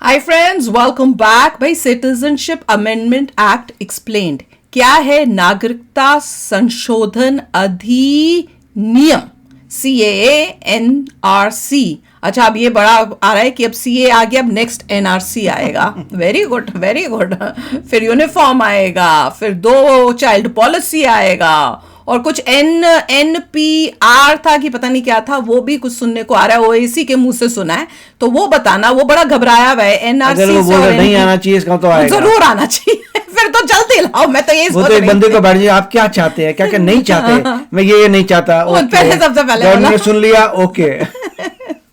Hi friends, welcome back. भाई, citizenship amendment act explained क्या है? नागरिकता संशोधन अधिनियम, CAA NRC। अच्छा, अब ये बड़ा आ रहा है कि अब CA आ गया, अब नेक्स्ट NRC आएगा। Very good, very good. फिर यूनिफॉर्म आएगा, फिर 2 चाइल्ड पॉलिसी आएगा, और कुछ NPR था कि पता नहीं क्या था, वो भी कुछ सुनने को आ रहा है। ओएसी के मुंह से सुना है, तो वो बताना। वो बड़ा घबराया हुआ है NRC अगर वो से। और नहीं आना चाहिए, इसका तो आएगा, जरूर आना चाहिए। फिर तो जल्दी लाओ। मैं तो ये वो तो एक बंदे को बैठ जाए, आप क्या चाहते हैं, क्या क्या नहीं चाहते। मैं ये नहीं चाहता, पहले सबसे पहले गवर्नमेंट ने सुन लिया, ओके।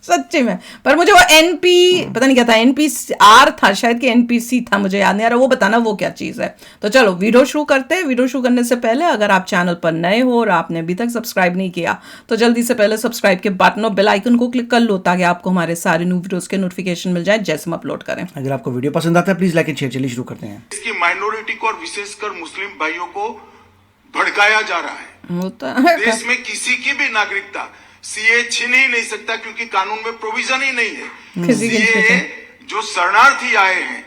सच्ची में। पर मुझे वो पता नहीं क्या था, NPR था शायद कि NPC था, मुझे याद नहीं आ रहा। वो बताना वो क्या चीज है। तो चलो वीडियो शुरू करते हैं। वीडियो शुरू करने से पहले अगर आप चैनल पर नए हो और आपने अभी तक सब्सक्राइब नहीं किया तो जल्दी से पहले सब्सक्राइब के बटन और बेल आइकन को क्लिक कर लो, ताकि आपको हमारे सारे न्यू वीडियोस के नोटिफिकेशन मिल जाए जैसे हम अपलोड करें। अगर आपको वीडियो पसंद आता है प्लीज लाइक एंड शेयर। चलिए शुरू करते हैं। इसकी माइनॉरिटी को और विशेषकर मुस्लिम भाइयों को भड़काया जा रहा है। होता है। देश में किसी की भी नागरिकता सीए छीन ही नहीं सकता, क्योंकि कानून में प्रोविजन ही नहीं है। सीए जो शरणार्थी आए हैं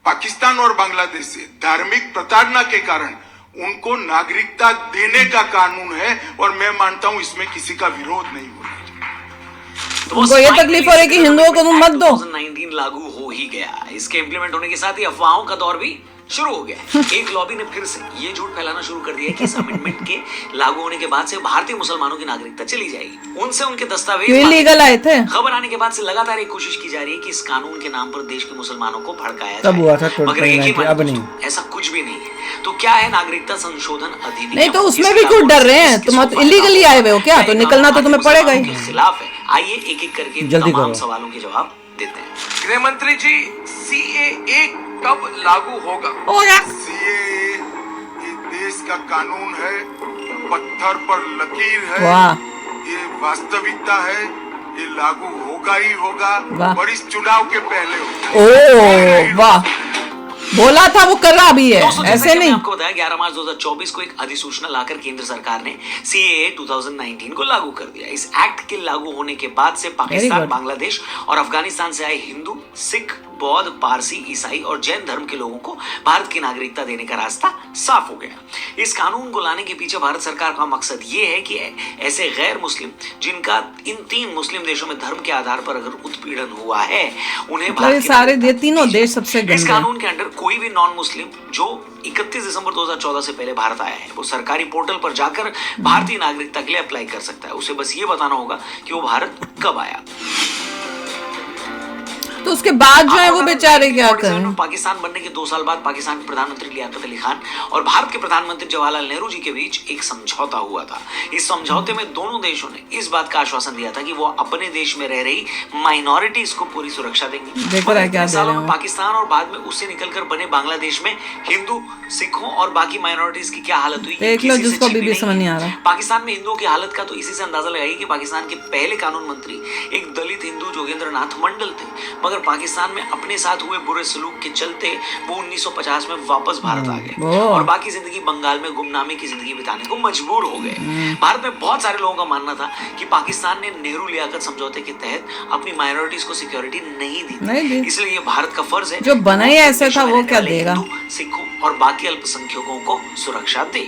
पाकिस्तान और बांग्लादेश से धार्मिक प्रताड़ना के कारण, उनको नागरिकता देने का कानून है, और मैं मानता हूं इसमें किसी का विरोध नहीं होना चाहिए। तो ये तकलीफ हो रही है कि हिंदुओं को तुम मत दो। 2019 लागू हो ही गया। इसके इम्प्लीमेंट होने के साथ ही अफवाहों का दौर भी शुरू हो गया। एक लॉबी ने फिर से ये झूठ फैलाना शुरू कर दिया कि इस अमेंडमेंट के लागू होने के बाद से भारतीय मुसलमानों की नागरिकता चली जाएगी, उनसे उनके दस्तावेज इलीगल आए थे। खबर आने के बाद से लगातार एक कोशिश की जा रही है कि इस कानून के नाम पर देश के मुसलमानों को भड़काया तब हुआ था, मगर यकीन अब नहीं। ऐसा कुछ भी नहीं है। तो क्या है नागरिकता संशोधन अधिनियम? नहीं तो उसमें भी क्यों डर रहे हैं? तुम इलीगली आए हुए हो क्या? तो निकलना तो तुम्हें पड़ेगा ही। खिलाफ है। आइए एक एक करके तमाम सवालों के जवाब देते हैं। गृह मंत्री जी, CAA कब लागू होगा? CAA ये देश का कानून है, पत्थर पर लकीर है, ये वास्तविकता है, ये लागू होगा ही होगा, और इस चुनाव के पहले होगा। वाह, बोला था वो कर रहा भी है, ऐसे नहीं। आपको बताया 11 मार्च 2024 को एक अधिसूचना लाकर केंद्र सरकार ने CAA 2019 को लागू कर दिया। इस एक्ट के लागू होने के बाद से पाकिस्तान, बांग्लादेश और अफगानिस्तान से आए हिंदू, सिख, बौद्ध, पारसी, ईसाई और जैन धर्म के लोगों को भारत की नागरिकता देने का रास्ता साफ हो गया। इस कानून को लाने के पीछे भारत सरकार का मकसद ये है कि ऐसे गैर मुस्लिम जिनका इन 3 मुस्लिम देशों में धर्म के आधार पर अगर उत्पीड़न हुआ है, उन्हें भारत सारे तीनों देश सबसे गंदे। इस कानून के अंडर कोई भी नॉन मुस्लिम जो 31 दिसंबर 2014 से पहले भारत आया है, वो सरकारी पोर्टल पर जाकर भारतीय नागरिकता के लिए अप्लाई कर सकता है। उसे बस ये बताना होगा कि वो भारत कब आया। तो उसके बाद जो है वो बेचारे क्या करें? पाकिस्तान बनने के 2 साल बाद पाकिस्तान के प्रधानमंत्री लियाकत अली खान और भारत के प्रधानमंत्री जवाहरलाल नेहरू जी के बीच एक समझौता हुआ था। इस समझौते में दोनों देशों ने इस बात का आश्वासन दिया था कि वो अपने देश में रह रही माइनॉरिटीज को पूरी सुरक्षा देंगे। पाकिस्तान और बाद में उससे निकलकर बने बांग्लादेश में हिंदू, सिखों और बाकी माइनॉरिटीज की क्या हालत हुई, जिसको भी समझ नहीं आ रहा। पाकिस्तान में हिंदुओं की हालत का तो इसी से अंदाजा लगाइए कि पाकिस्तान के पहले कानून मंत्री एक दलित हिंदू जोगेंद्र नाथ मंडल थे, मगर पाकिस्तान में अपने साथ हुए बुरे सलूक के चलते वो 1950 में वापस भारत आ गए और बाकी जिंदगी बंगाल में गुमनामी की जिंदगी बिताने को मजबूर हो गए। भारत में बहुत सारे लोगों का मानना था कि पाकिस्तान ने नेहरू लियाकत समझौते के तहत अपनी माइनॉरिटीज को सिक्योरिटी नहीं दी, इसलिए ये भारत का फर्ज है जो बना ही ऐसे था वो क्या देगा, सिखों और बाकी अल्पसंख्यकों को सुरक्षा दे।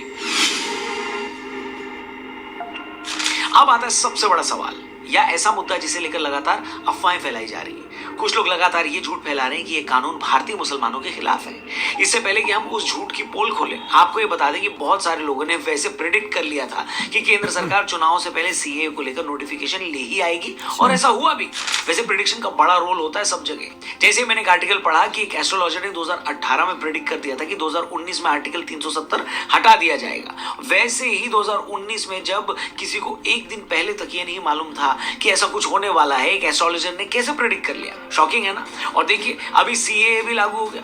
अब आता है सबसे बड़ा सवाल या ऐसा मुद्दा जिसे लेकर लगातार अफवाहें फैलाई जा रही है। कुछ लोग लगातार ये झूठ फैला रहे हैं कि ये कानून भारतीय मुसलमानों के खिलाफ है। इससे पहले कि हम उस झूठ की पोल खोलें, आपको ये बता दें कि बहुत सारे लोगों ने वैसे प्रेडिक्ट कर लिया था कि केंद्र सरकार चुनाव से पहले CAA को लेकर नोटिफिकेशन ले ही आएगी, और ऐसा हुआ भी। वैसे प्रेडिक्शन का बड़ा रोल होता है सब जगह। जैसे मैंने एक आर्टिकल पढ़ा कि एक एस्ट्रोलॉजर ने 2018 में प्रेडिक्ट कर दिया था कि 2019 में आर्टिकल 370 हटा दिया जाएगा। वैसे ही 2019 में जब किसी को एक दिन पहले तक ये नहीं मालूम था कि ऐसा कुछ होने वाला है, एक एस्ट्रोलॉजर ने कैसे प्रेडिक्ट कर लिया। शॉकिंग है ना? और देखिए अभी CAA भी लागू हो गया।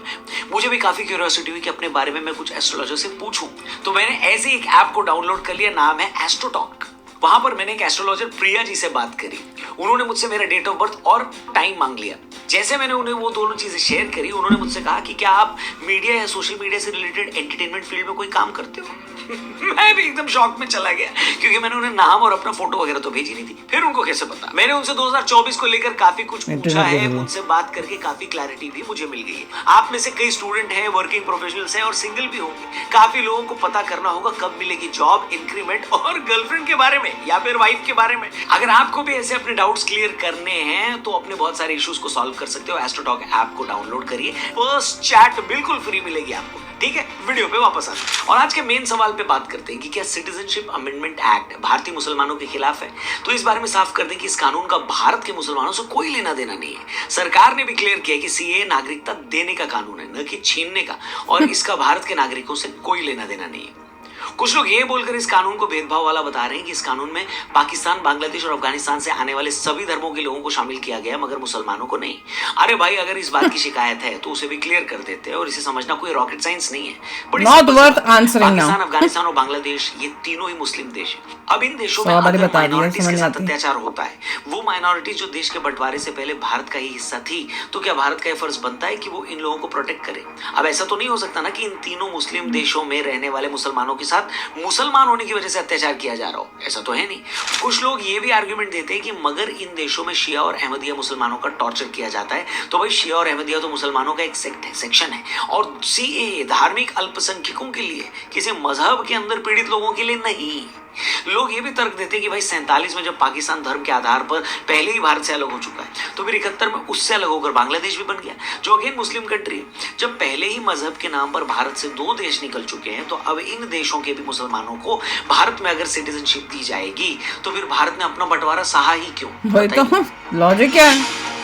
मुझे भी काफी क्यूरियोसिटी हुई कि अपने बारे में मैं कुछ एस्ट्रोलॉजर से पूछूं, तो मैंने ऐसे एक ऐप को डाउनलोड कर लिया, नाम है एस्ट्रोटॉक। वहां पर मैंने एक एस्ट्रोलॉजर प्रिया जी से बात करी। उन्होंने मुझसे मेरा डेट ऑफ बर्थ और टाइम मांग लिया। जैसे मैंने उन्हें वो दोनों चीजें शेयर करी, उन्होंने मुझसे कहा कि क्या आप मीडिया या सोशल मीडिया से रिलेटेड एंटरटेनमेंट फील्ड में कोई काम करते हो? मैं भी एकदम शॉक में चला गया, क्योंकि मैंने उन्हें नाम और अपना फोटो वगैरह तो भेजी नहीं थी, फिर उनको कैसे पता। मैंने उनसे 2024 को लेकर काफी कुछ पूछा है, उनसे बात करके काफी क्लैरिटी भी मुझे मिल गई है। आप में से कई स्टूडेंट हैं, वर्किंग प्रोफेशनल्स हैं और सिंगल भी होंगे। काफी लोगों को पता करना होगा कब मिलेगी जॉब, इंक्रीमेंट और गर्लफ्रेंड के बारे में या फिर वाइफ के बारे में। अगर आपको भी ऐसे अपने डाउट्स क्लियर करने हैं तो अपने बहुत सारे इश्यूज को सॉल्व कर सकते हो। एस्ट्रोटॉक ऐप को डाउनलोड करिए, फर्स्ट चैट बिल्कुल फ्री मिलेगी आपको। ठीक है, वीडियो पे वापस आते हैं और आज के मेन सवाल पे बात करते हैं कि क्या सिटीजनशिप अमेंडमेंट एक्ट भारतीय मुसलमानों के खिलाफ है। तो इस बारे में साफ कर दें कि इस कानून का भारत के मुसलमानों से कोई लेना देना नहीं है। सरकार ने भी क्लियर किया कि सीए नागरिकता देने का कानून है, न कि छीनने का, और इसका भारत के नागरिकों से कोई लेना देना नहीं है। कुछ लोग ये बोलकर इस कानून को भेदभाव वाला बता रहे हैं कि इस कानून में पाकिस्तान, बांग्लादेश और अफगानिस्तान से आने वाले सभी धर्मों के लोगों को शामिल किया गया, मगर मुसलमानों को नहीं। अरे भाई, अगर इस बात की शिकायत है तो उसे भी क्लियर कर देते हैं, और इसे समझना कोई रॉकेट साइंस नहीं है। पाकिस्तान, अफगानिस्तान और बांग्लादेश ये तीनों ही मुस्लिम देश हैं। अब इन देशों में अगर माइनॉरिटीज के साथ अत्याचार होता है, वो माइनॉरिटीज जो देश के बंटवारे से पहले भारत का ही हिस्सा थी, तो क्या भारत का फर्ज बनता है कि वो इन लोगों को प्रोटेक्ट करे। अब ऐसा तो नहीं हो सकता ना कि इन तीनों मुस्लिम देशों में रहने वाले मुसलमानों के साथ मुसलमान होने की वजह से अत्याचार किया जा रहा हो, ऐसा तो है नहीं। कुछ लोग ये भी आर्गुमेंट देते हैं कि मगर इन देशों में शिया और अहमदिया मुसलमानों का टॉर्चर किया जाता है, तो भाई शिया और अहमदिया तो मुसलमानों का एक सेक्शन है, और सीएए धार्मिक अल्पसंख्यकों के लिए, किसी मजहब के अंदर पीड़ित लोगों के लिए नहीं। लोग ये भी तर्क देते हैं कि भाई 47 में जब पाकिस्तान धर्म के आधार पर पहले ही भारत से अलग हो चुका है, तो फिर 71 में उससे अलग होकर बांग्लादेश भी बन गया, जो अगेन मुस्लिम कंट्री है। जब पहले ही मजहब के नाम पर भारत से 2 देश निकल चुके हैं, तो अब इन देशों के भी मुसलमानों को भारत में अगर सिटीजनशिप दी जाएगी, तो फिर भारत ने अपना बंटवारा सहा ही क्यों? वही तो लॉजिक क्या है।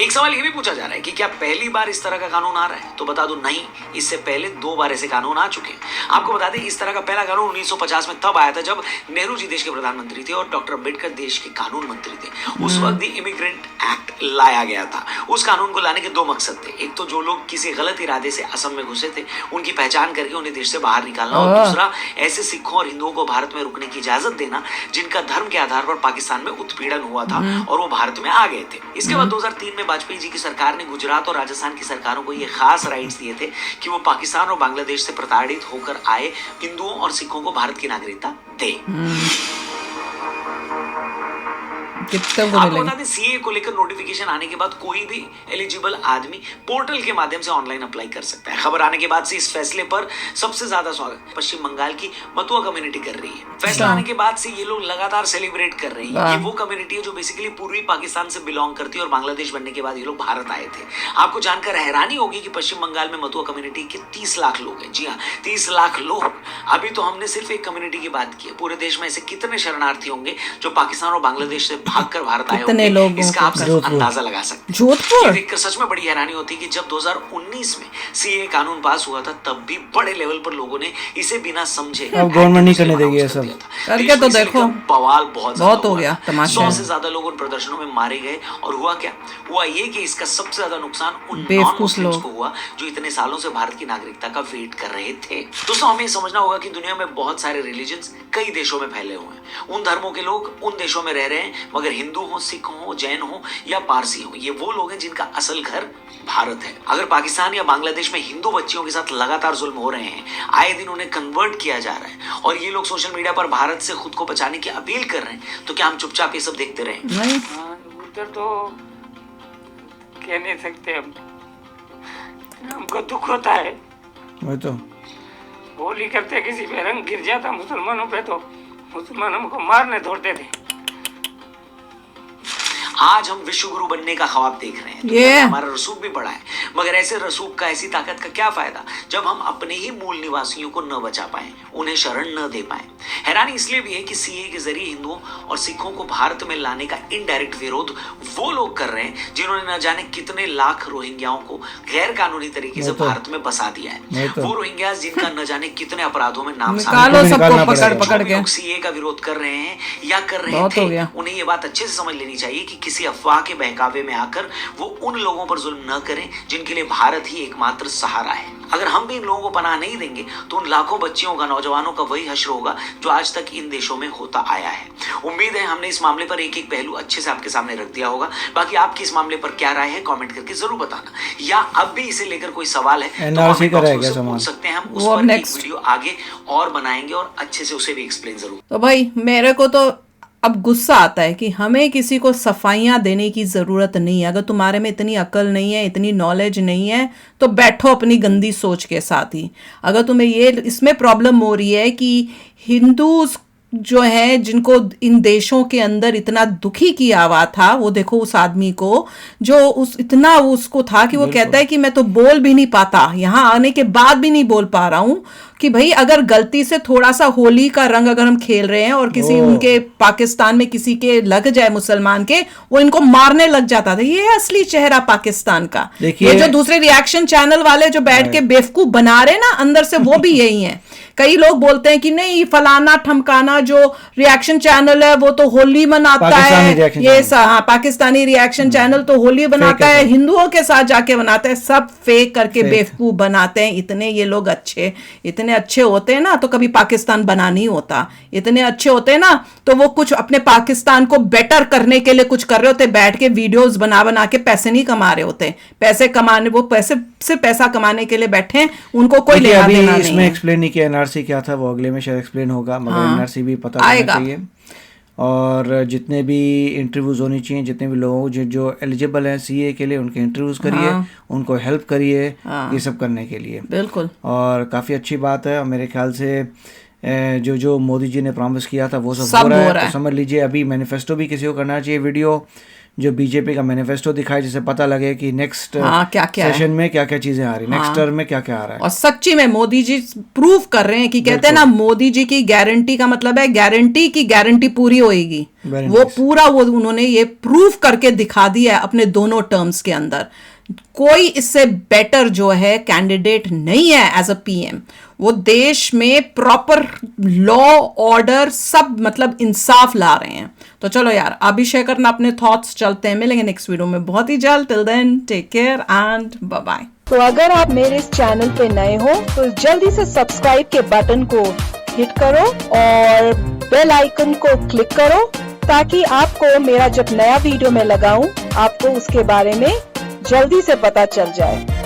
एक सवाल ये भी पूछा जा रहा है कि क्या पहली बार इस तरह का कानून आ रहा है, तो बता दूं नहीं, इससे पहले 2 बार ऐसे कानून आ चुके हैं। आपको बता दें, इस तरह का पहला कानून 1950 में तब आया था जब नेहरू जी देश के प्रधानमंत्री थे और डॉक्टर अम्बेडकर देश के कानून मंत्री थे। उस वक्त इमिग्रेंट एक्ट लाया गया था। उस कानून को लाने के 2 मकसद थे। एक तो जो लोग किसी गलत इरादे से असम में घुसे थे, उनकी पहचान करके उन्हें देश से बाहर निकालना, और दूसरा ऐसे सिखों और हिंदुओं को भारत में रुकने की इजाजत देना जिनका धर्म के आधार पर पाकिस्तान में उत्पीड़न हुआ था और वो भारत में आ गए थे। इसके बाद 2003 में वाजपेयी जी की सरकार ने गुजरात और राजस्थान की सरकारों को ये खास राइट्स दिए थे कि वो पाकिस्तान और बांग्लादेश से प्रताड़ित होकर आए हिंदुओं और सिखों को भारत की नागरिकता दे। आपको बता दें, सीए को लेकर नोटिफिकेशन आने के बाद कोई भी एलिजिबल आदमी पोर्टल के माध्यम से ऑनलाइन अप्लाई कर सकता है। खबर आने के बाद से इस फैसले पर सबसे ज्यादा स्वागत पश्चिम बंगाल की मतुआ कम्युनिटी कर रही है। फैसला आने के बाद से ये लोग लगातार सेलिब्रेट कर रहे हैं। ये वो कम्युनिटी है जो बेसिकली पूर्वी पाकिस्तान से बिलोंग करती है, और बांग्लादेश बनने के बाद ये लोग भारत आए थे। आपको जानकर हैरानी होगी कि पश्चिम बंगाल में मतुआ कम्युनिटी के 30 लाख लोग हैं। जी हाँ, 30 लाख लोग। अभी तो हमने सिर्फ एक कम्युनिटी की बात की है, पूरे देश में ऐसे कितने शरणार्थी होंगे जो पाकिस्तान और बांग्लादेश से भागकर भारत आए होंगे, इसका आप सिर्फ अंदाजा लगा सकते हैं। जोधपुर देखकर सच में बड़ी हैरानी होती है कि जब 2019 में सीए कानून पास हुआ था, तब भी बड़े लेवल पर लोगों ने इसे बिना समझे गवर्नमेंट नहीं करने देगी ये सब करके, तो देखो बवाल बहुत हो गया। 100 से ज्यादा लोग उन प्रदर्शनों में मारे गए, और हुआ क्या? हुआ ये कि इसका सबसे ज्यादा नुकसान उन नॉन मुस्लिम्स को हुआ जो इतने सालों से भारत की नागरिकता का वेट कर रहे थे। दोस्तों, हमें समझना होगा कि दुनिया में बहुत सारे रिलीजन्स कई देशों में फैले हुए हैं। उन धर्मों के लोग उन देशों में रह रहे हैं, मगर हिंदू हो, सिख हो, जैन हो या पारसी हो, ये वो लोग हैं जिनका असल घर भारत है। अगर पाकिस्तान या बांग्लादेश में हिंदू बच्चियों के साथ लगातार जुल्म हो रहे हैं, आए दिन उन्हें कन्वर्ट किया जा रहा है, और ये लोग सोशल मीडिया पर भारत से खुद को बचाने की अपील कर रहे हैं, तो क्या हम चुपचाप ये सब देखते रहें? नहीं, उधर तो कह नहीं सकते हमको दुख होता है। वो तो होली करते किसी पे रंग गिर जाता मुसलमानों पे, तो मुसलमान हमको मारने दौड़ते थे। आज हम विश्व गुरु बनने का ख्वाब देख रहे हैं, तो हमारा रसूख भी बड़ा है, मगर ऐसे रसूख का, ऐसी ताकत का क्या फायदा जब हम अपने ही मूल निवासियों को न बचा पाए, उन्हें शरण न दे पाए। हैरानी इसलिए भी है कि सीए के जरिए हिंदुओं और सिखों को भारत में लाने का इनडायरेक्ट विरोध वो लोग कर रहे हैं जिन्होंने न जाने कितने लाख रोहिंग्याओं को गैर कानूनी तरीके से भारत में बसा दिया है। वो रोहिंग्या जिनका न जाने कितने अपराधों में नाम पकड़ के सीए का विरोध कर रहे हैं या कर रहे थे, उन्हें ये बात अच्छे से समझ लेनी चाहिए कि किसी अफवाह के बहकावे में आकर वो उन लोगों पर जुल्म न करें जिनके उनके लिए भारत ही एकमात्र सहारा है। अगर हम भी इन लोगों को पनाह नहीं देंगे तो उन लाखों बच्चियों का, नौजवानों का वही हश्र होगा जो आज तक इन देशों में होता आया है। उम्मीद है हमने इस मामले पर एक एक पहलू अच्छे से आपके सामने रख दिया होगा। बाकी आपकी इस मामले पर क्या राय है कमेंट करके जरूर बताना, या अब भी इसे लेकर कोई सवाल है तो कमेंट बॉक्स में पूछ सकते हैं, हम उस पर एक वीडियो आगे और बनाएंगे और अच्छे से उसे भी एक्सप्लेन जरूर। तो भाई मेरे को तो अब गुस्सा आता है कि हमें किसी को सफाइयां देने की जरूरत नहीं है। अगर तुम्हारे में इतनी अकल नहीं है, इतनी नॉलेज नहीं है, तो बैठो अपनी गंदी सोच के साथ ही। अगर तुम्हें ये इसमें प्रॉब्लम हो रही है कि हिंदूज जो है जिनको इन देशों के अंदर इतना दुखी किया हुआ था, वो देखो उस आदमी को जो इतना उसको था कि वो कहता है कि मैं तो बोल भी नहीं पाता, यहाँ आने के बाद भी नहीं बोल पा रहा हूँ कि भाई अगर गलती से थोड़ा सा होली का रंग अगर हम खेल रहे हैं और किसी उनके पाकिस्तान में किसी के लग जाए मुसलमान के, वो इनको मारने लग जाता था। ये असली चेहरा पाकिस्तान का। ये जो दूसरे रिएक्शन चैनल वाले जो बैठ के बेवकूफ बना रहे ना अंदर से, वो भी यही है। कई लोग बोलते हैं कि नहीं फलाना ठमकाना जो रिएक्शन चैनल है वो तो होली मनाता है, ये हाँ पाकिस्तानी रिएक्शन चैनल तो होली बनाता है, हिंदुओं के साथ जाके बनाता है, सब फेक करके बेवकूफ बनाते हैं। इतने ये लोग इतने अच्छे होते हैं ना तो कभी पाकिस्तान बना नहीं होता। इतने अच्छे होते हैं ना तो वो कुछ अपने पाकिस्तान को बेटर करने के लिए कुछ कर रहे होते, बैठ के वीडियोस बना बना के पैसे नहीं कमा रहे होते। पैसे कमाने, वो पैसे से पैसा कमाने के लिए बैठे हैं, उनको कोई लेना देना नहीं। इसमें एक्सप्लेन नहीं किया एनआरसी क्या था, वो अगले में शायद एक्सप्लेन होगा, मगर एनआरसी भी पता होना चाहिए। और जितने भी इंटरव्यूज होनी चाहिए, जितने भी लोग जो एलिजिबल हैं सीए के लिए, उनके इंटरव्यूज करिए, उनको हेल्प करिए, ये सब करने के लिए। बिल्कुल। और काफ़ी अच्छी बात है। और मेरे ख्याल से जो मोदी जी ने प्रॉमिस किया था वो सब हो रहा है। तो समझ लीजिए अभी मैनिफेस्टो भी किसी को करना चाहिए वीडियो, जो बीजेपी का मैनिफेस्टो दिखाए, जिससे पता लगे कि नेक्स्ट सेशन में क्या क्या चीजें आ रही, नेक्स्ट टर्म में क्या क्या आ रहा है। और सच्ची में मोदी जी प्रूव कर रहे हैं कि कहते हैं ना, मोदी जी की गारंटी का मतलब है गारंटी की गारंटी पूरी होएगी। वो पूरा वो उन्होंने ये प्रूव करके दिखा दिया है अपने दोनों टर्म्स के अंदर। कोई इससे बेटर जो है कैंडिडेट नहीं है एज अ पीएम। वो देश में प्रॉपर लॉ ऑर्डर सब मतलब इंसाफ ला रहे हैं। तो चलो यार अभिषेक करना अपने थॉट्स, चलते हैं, मिलेंगे नेक्स्ट वीडियो में बहुत ही जल्द। Till then take care and bye bye. तो अगर आप मेरे इस चैनल पे नए हो तो जल्दी से सब्सक्राइब के बटन को हिट करो और बेल आइकन को क्लिक करो, ताकि आपको मेरा जब नया वीडियो मैं लगाऊं आपको उसके बारे में जल्दी से पता चल जाए।